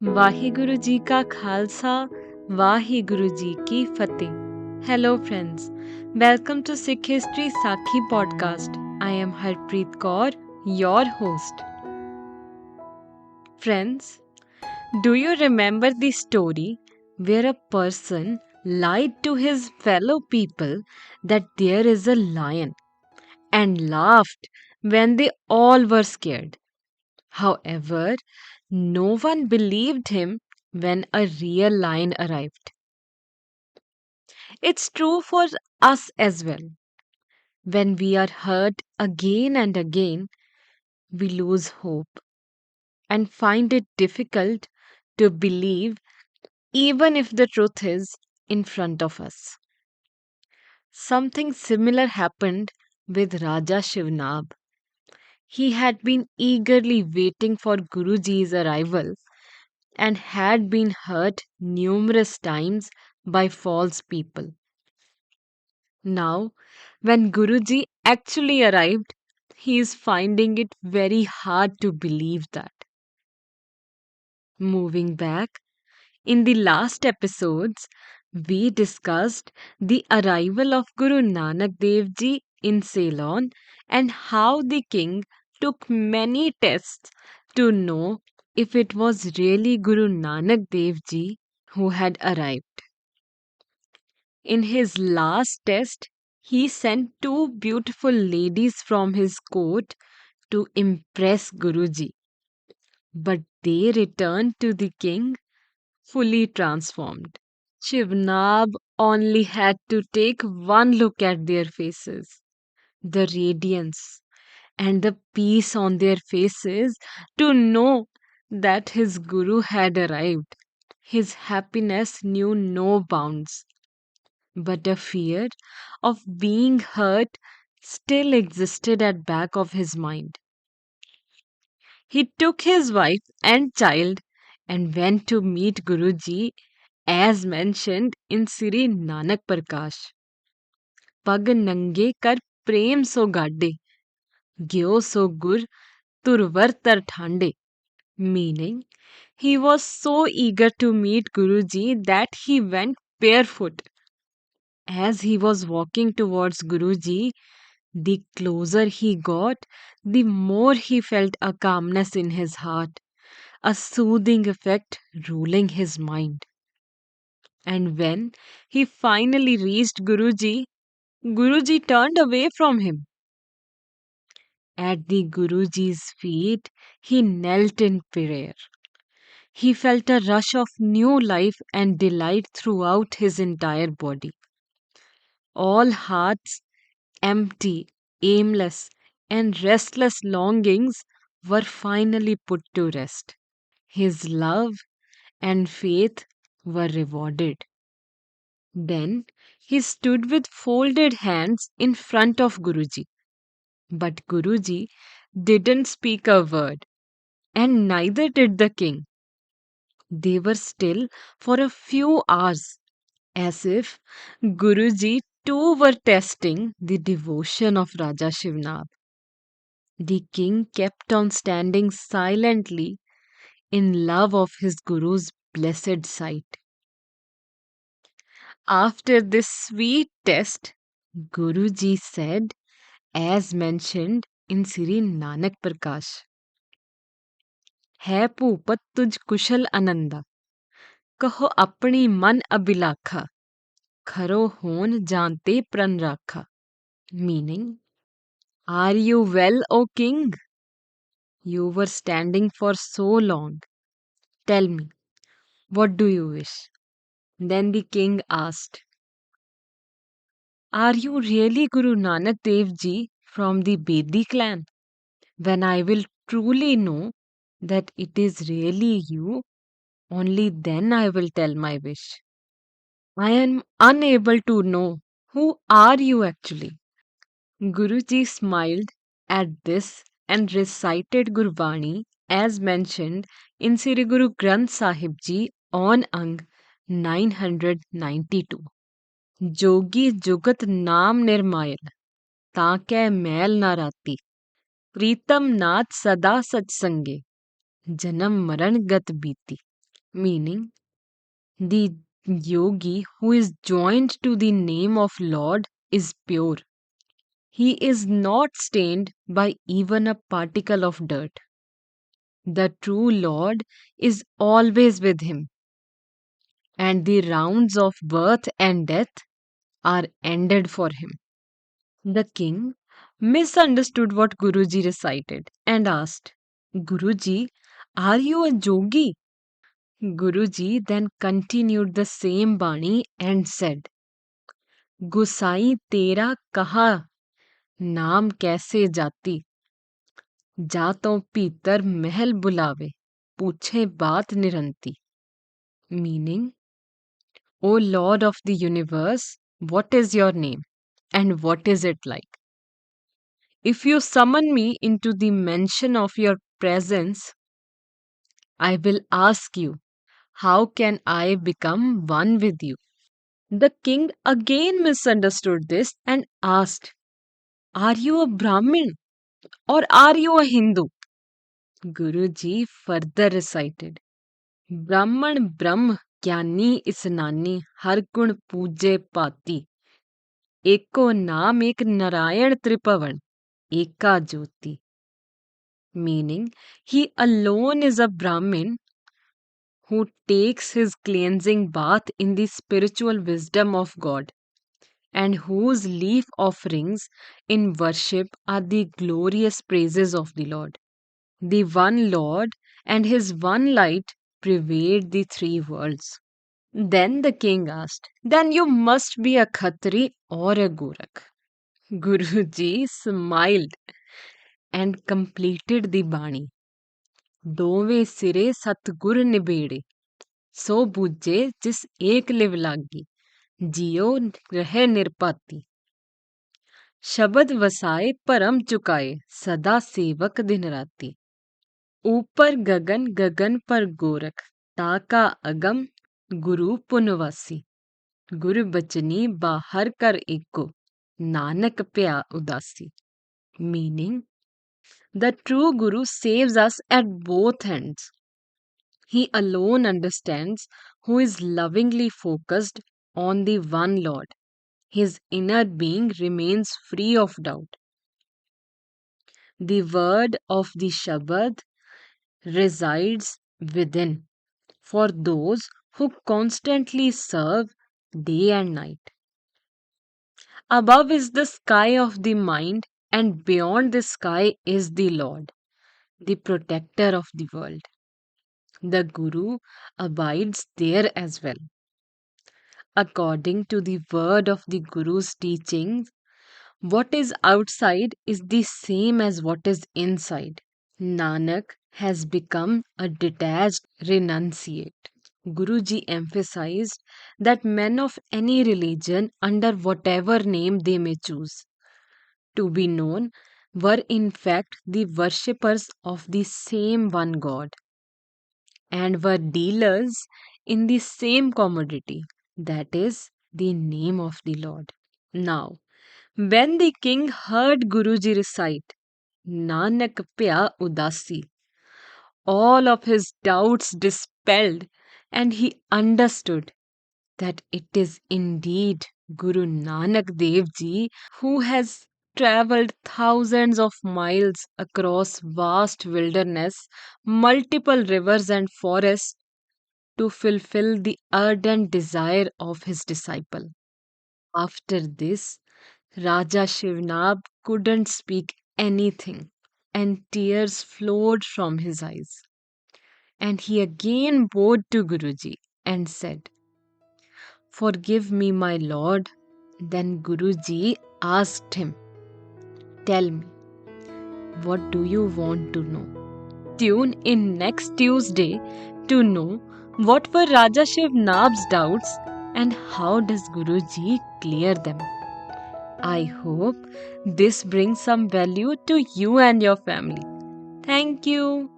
वाहिगुरु जी का खालसा वाहिगुरु जी की फतेह. Hello friends, welcome to Sikh History Sakhi podcast. I am Harpreet Kaur, your host. Friends, do you remember the story where a person lied to his fellow people that there is a lion and laughed when they all were scared? However, no one believed him when a real lion arrived. It's true for us as well. When we are hurt again and again, we lose hope and find it difficult to believe even if the truth is in front of us. Something similar happened with Raja Shivnab. He had been eagerly waiting for Guruji's arrival and had been hurt numerous times by false people. Now, when Guruji actually arrived, he is finding it very hard to believe that. Moving back, in the last episodes, we discussed the arrival of Guru Nanak Dev Ji in Ceylon and how the king took many tests to know if it was really Guru Nanak Dev Ji who had arrived. In his last test, he sent two beautiful ladies from his court to impress Guruji, but they returned to the king fully transformed. Shivnab only had to take one look at their faces, the radiance and the peace on their faces, to know that his Guru had arrived. His happiness knew no bounds, but a fear of being hurt still existed at back of his mind. He took his wife and child and went to meet Guruji as mentioned in Sri Nanak Prakash. Pag nange kar prem so gaade, gyo so gur turvar tar thande. Meaning, he was so eager to meet Guruji that he went barefoot. As he was walking towards Guruji, the closer he got, the more he felt a calmness in his heart, a soothing effect ruling his mind. And when he finally reached Guruji, Guruji turned away from him. At the Guruji's feet, he knelt in prayer. He felt a rush of new life and delight throughout his entire body. All hearts, empty, aimless, and restless longings were finally put to rest. His love and faith were rewarded. Then he stood with folded hands in front of Guruji. But Guruji didn't speak a word, and neither did the king. They were still for a few hours, as if Guruji too were testing the devotion of Raja Shivnab. The king kept on standing silently in love of his Guru's blessed sight. After this sweet test, Guruji said, as mentioned in Sri Nanak Prakash, है भूपत तुझ कुशल आनंदा, कहो अपनी मन अभिलाखा, खरो होन जानते प्रण राखा. Meaning, are you well, O king? You were standing for so long. Tell me, what do you wish? Then the king asked, are you really Guru Nanak Dev Ji from the Bedi clan? When I will truly know that it is really you, only then I will tell my wish. I am unable to know who are you actually. Guruji smiled at this and recited Gurbani as mentioned in Sri Guru Granth Sahib Ji on Ang 992. जोगी जुगत नाम निर्मायल ताकै मैल ना राती प्रीतम नाथ सदा सत्संगे जन्म मरण गत बीती. meaning the yogi who is joined to the name of Lord is pure. He is not stained by even a particle of dirt. The true Lord is always with him, and the rounds of birth and death are ended for him. The king misunderstood what Guruji recited and asked, Guruji, are you a yogi? Guruji then continued the same Bani and said, गुसाई तेरा कहा नाम कैसे जाती जातों भीतर महल बुलावे पूछे बात निरंती meaning O Lord of the universe what is your name and what is it like if you summon me into the mention of your presence I will ask you how can I become one with you. The king again misunderstood this and asked, Are you a Brahmin or are you a Hindu? Guruji further recited, Brahman Brahm Gyani Isnani Har Gun Puje Pati Eko Naam Ek Narayan Tripavan Eka Jyoti. Meaning, he alone is a Brahmin who takes his cleansing bath in the spiritual wisdom of God, and whose leaf offerings in worship are the glorious praises of the Lord. The one Lord and his one light pervade the three worlds. Then the king asked, Then you must be a Khatri or a Gorak. Guruji smiled and completed the Bani. ਦੋਵੇਂ ਸਿਰੇ ਸਤਿਗੁਰ ਨਿਬੇੜੇ ਸੋ ਬੂਝੇ ਜਿਸ ਏਕ ਲਿਵ ਲਾਗੀ जियो रहे निरपाती शब्द वसाए परम चुकाए सदा सेवक दिन राती ऊपर गगन गगन पर गोरख ताका अगम गुरु पुनवासी गुरु बचनी बाहर कर एको नानक प्या उदासी meaning the true guru saves us at both ends. He alone understands who is lovingly focused on the one Lord. His inner being remains free of doubt. The word of the Shabad resides within for those who constantly serve day and night. Above is the sky of the mind, and beyond the sky is the Lord, the protector of the world. The Guru abides there as well. According to the word of the Guru's teachings, what is outside is the same as what is inside. Nanak has become a detached renunciate. Guruji emphasized that men of any religion, under whatever name they may choose to be known, were in fact the worshippers of the same one God and were dealers in the same commodity, that is, the name of the Lord. Now, when the king heard Guruji recite Nanak Pya Udasi, all of his doubts dispelled, and he understood that it is indeed Guru Nanak Dev Ji who has travelled thousands of miles across vast wilderness, multiple rivers and forests to fulfill the ardent desire of his disciple. After this, Raja Shivnab couldn't speak anything, and tears flowed from his eyes. And he again bowed to Guruji and said, Forgive me, my lord. Then Guruji asked him, Tell me, what do you want to know? Tune in next Tuesday to know what were Raja Shivnab's doubts and how does Guruji clear them. I hope this brings some value to you and your family. Thank you.